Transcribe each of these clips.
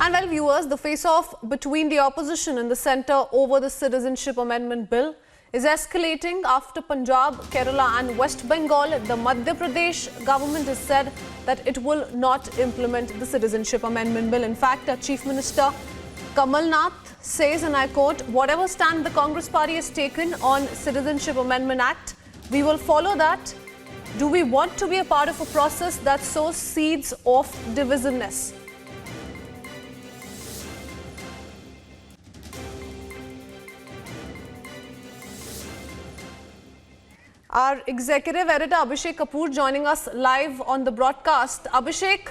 And well, viewers, the face-off between the opposition and the centre over the Citizenship Amendment Bill is escalating after Punjab, Kerala and West Bengal. The Madhya Pradesh government has said that it will not implement the Citizenship Amendment Bill. In fact, Chief Minister Kamal Nath says, and I quote, "Whatever stand the Congress party has taken on Citizenship Amendment Act, we will follow that. Do we want to be a part of a process that sows seeds of divisiveness?" Our executive editor Abhishek Kapoor joining us live on the broadcast. Abhishek,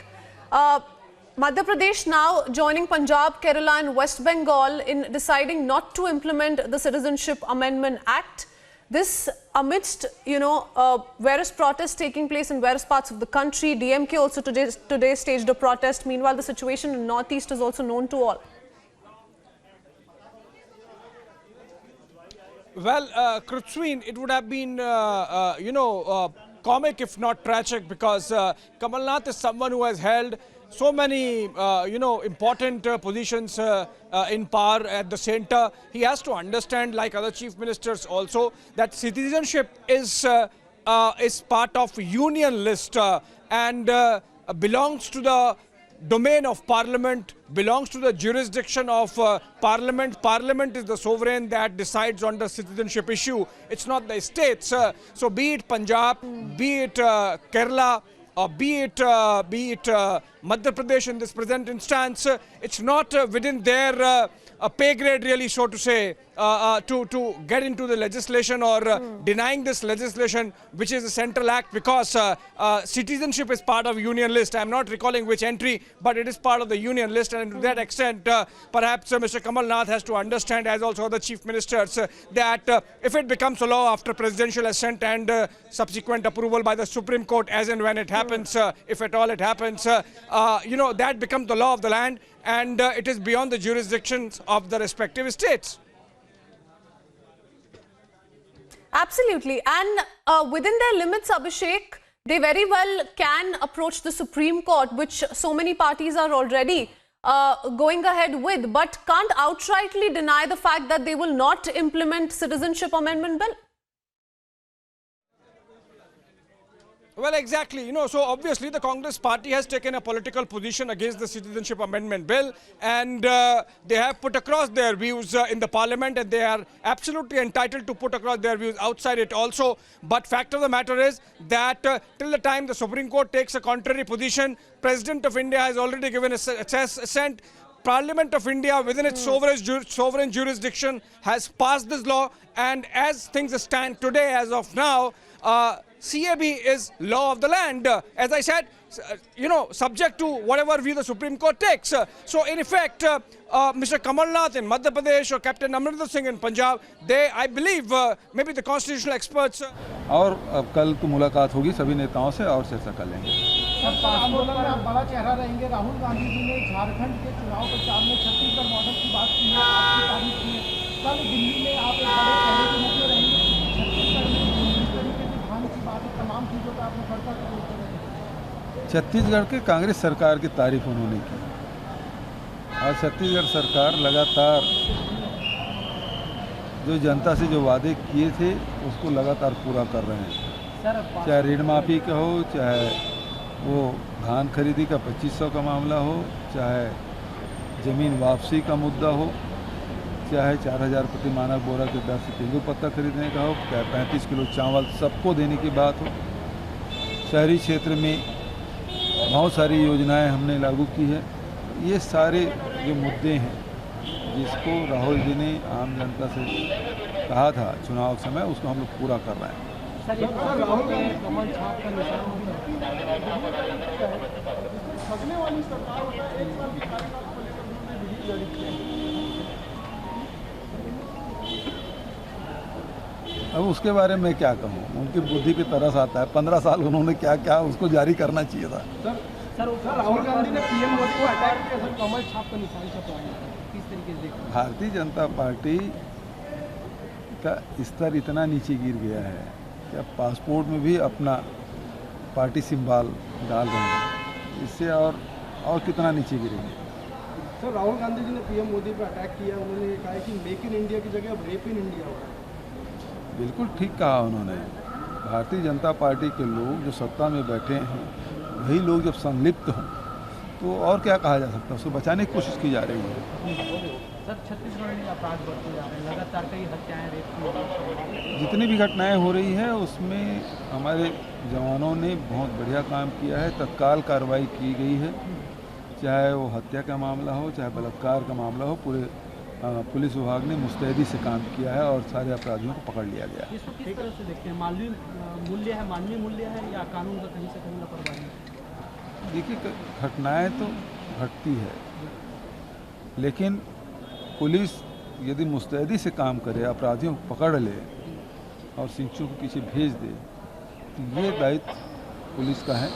Madhya Pradesh now joining Punjab, Kerala and West Bengal in deciding not to implement the Citizenship Amendment Act. This amidst, various protests taking place in various parts of the country. DMK also today staged a protest. Meanwhile, the situation in Northeast is also known to all. Well, Krutsween, it would have been, comic if not tragic, because Kamal Nath is someone who has held so many, important positions in power at the centre. He has to understand, like other chief ministers also, that citizenship is part of union list and belongs to the domain of Parliament, belongs to the jurisdiction of Parliament. Parliament is the sovereign that decides on the citizenship issue. It's not the states. So be it Punjab, be it Kerala, or be it Madhya Pradesh in this present instance, it's not within their pay grade, really, so to say, to get into the legislation or denying this legislation, which is a central act, because citizenship is part of union list. I'm not recalling which entry, but it is part of the union list, and to that extent, perhaps Mr. Kamal Nath has to understand, as also the chief ministers, that if it becomes a law after presidential assent and subsequent approval by the Supreme Court, as and when it happens, if at all it happens, that becomes the law of the land, and it is beyond the jurisdictions of the respective states. Absolutely. And within their limits, Abhishek, they very well can approach the Supreme Court, which so many parties are already going ahead with, but can't outrightly deny the fact that they will not implement Citizenship Amendment Bill. Well, exactly. So obviously the Congress party has taken a political position against the Citizenship Amendment Bill, and they have put across their views in the Parliament, and they are absolutely entitled to put across their views outside it also. But fact of the matter is that till the time the Supreme Court takes a contrary position, President of India has already given assent. Parliament of India, within its sovereign jurisdiction, has passed this law, and as things stand today, as of now, CAB is law of the land, as I said, subject to whatever view the Supreme Court takes. So in effect, Mr. Kamal Nath in Madhya Pradesh or Captain Amrinder Singh in Punjab, they, I believe, maybe the constitutional experts. और अब कल तो मुलाकात होगी सभी नेताओं से और चर्चा कर लेंगे। सर, आंदोलन में आप बड़ा चेहरा रहेंगे। राहुल गांधी जी ने झारखंड के चुनाव प्रचार में छत्तीसगढ़ मॉडल की बात की है, आपकी तारीफ की है। कल दिल्ली में आप एक बड़े चेहरे के रूप में रहेंगे, छत्तीसगढ़ में जिस तरीके की धान की बात है, तमाम चीज़ों का आपने बढ़ता करेंगे। छत्तीसगढ़ के कांग्रेस सरकार की तारीफ उन्होंने की और छत्तीसगढ़ सरकार लगातार जो जनता से जो वादे किए थे उसको लगातार पूरा कर रहे हैं। चाहे ऋण माफी का हो, चाहे वो धान खरीदी का 2500 का मामला हो, चाहे ज़मीन वापसी का मुद्दा हो, चाहे 4000 प्रति मानक बोरा के दर से तेंदू पत्ता खरीदने का हो, चाहे 35 किलो चावल सबको देने की बात हो। शहरी क्षेत्र में बहुत सारी योजनाएं हमने लागू की है। ये सारे जो मुद्दे हैं जिसको राहुल जी ने आम जनता से कहा था चुनाव समय, उसको हम लोग पूरा कर रहे हैं। अब उसके बारे में क्या कहूँ, उनकी बुद्धि पे तरस आता है। 15 साल उन्होंने क्या क्या उसको जारी करना चाहिए था। सर, राहुल गांधी ने पीएम मोदी को अटैक किया, सर, कमल छाप का निशान छपवाया, किस तरीके से देखते हैं? भारतीय जनता पार्टी का स्तर इतना नीचे गिर गया है कि अब पासपोर्ट में भी अपना पार्टी सिंबल डाल रहे हैं। इससे और कितना नीचे गिरेंगे। सर राहुल गांधी जी ने पीएम मोदी पर अटैक किया, उन्होंने ये कहा कि मेक इन इंडिया की जगह अब रेप इन इंडिया हो रहा है। बिल्कुल ठीक कहा उन्होंने। भारतीय जनता पार्टी के लोग जो सत्ता में बैठे हैं वही लोग जब संलिप्त हों तो और क्या कहा जा सकता है, उसको बचाने की कोशिश की जा रही है। सर छत्तीसगढ़ में अपराध बढ़ते जा रहे हैं, लगातार कई हत्याएं, रेप जितनी भी घटनाएं हो रही है उसमें हमारे जवानों ने बहुत बढ़िया काम किया है, तत्काल कार्रवाई की गई है। चाहे वो हत्या का मामला हो, चाहे बलात्कार का मामला हो, पूरे पुलिस विभाग ने मुस्तैदी से काम किया है और सारे अपराधियों को पकड़ लिया गया है। इसको किस तरह से देखते हैं? मानवीय मूल्य है या कानून का कहीं से कहीं लापरवाही है? देखिए, घटनाएं तो घटती है, लेकिन पुलिस यदि मुस्तैदी से काम करे, अपराधियों को पकड़ ले और शिक्षकों के पीछे भेज दे तो ये दायित्व पुलिस का है।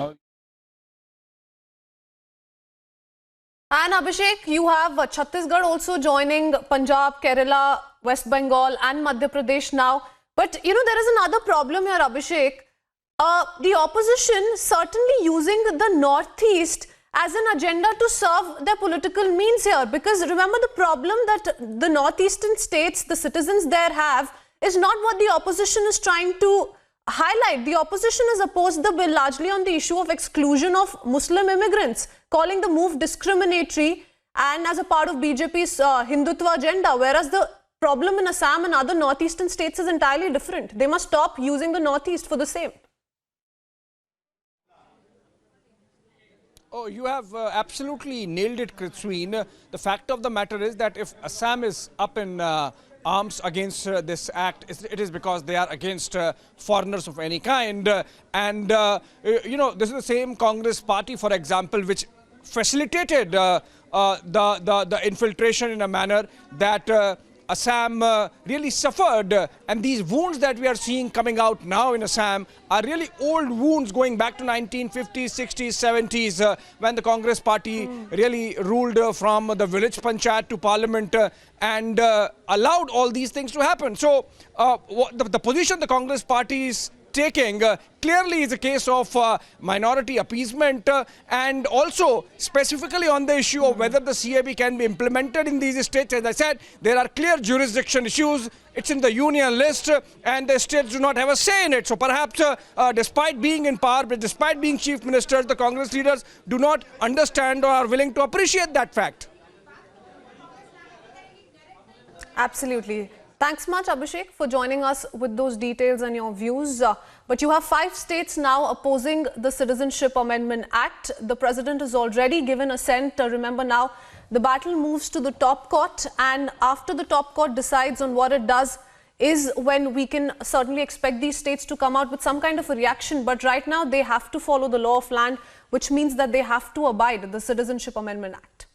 और And Abhishek, you have Chhattisgarh also joining Punjab, Kerala, West Bengal and Madhya Pradesh now. But you know, there is another problem here, Abhishek. The opposition certainly using the Northeast as an agenda to serve their political means here. Because remember, the problem that the Northeastern states, the citizens there have, is not what the opposition is trying to highlight. The opposition has opposed the bill largely on the issue of exclusion of Muslim immigrants, calling the move discriminatory and as a part of BJP's Hindutva agenda, whereas the problem in Assam and other northeastern states is entirely different. They must stop using the northeast for the same. Oh, you have absolutely nailed it, Kritsween. The fact of the matter is that if Assam is up in arms against this act, it is because they are against foreigners of any kind. You know, this is the same Congress party, for example, which facilitated the infiltration in a manner that Assam really suffered. And these wounds that we are seeing coming out now in Assam are really old wounds going back to 1950s, 60s, 70s, when the Congress party really ruled from the village panchayat to parliament and allowed all these things to happen. So the position the Congress party is taking clearly is a case of minority appeasement and also specifically on the issue of whether the CAB can be implemented in these states. As I said, there are clear jurisdiction issues. It's in the union list and the states do not have a say in it. So perhaps despite being in power, despite being chief ministers, the Congress leaders do not understand or are willing to appreciate that fact. Absolutely. Thanks much, Abhishek, for joining us with those details and your views. But you have 5 states now opposing the Citizenship Amendment Act. The president has already given assent. Remember now, the battle moves to the top court, and after the top court decides on what it does is when we can certainly expect these states to come out with some kind of a reaction. But right now, they have to follow the law of land, which means that they have to abide the Citizenship Amendment Act.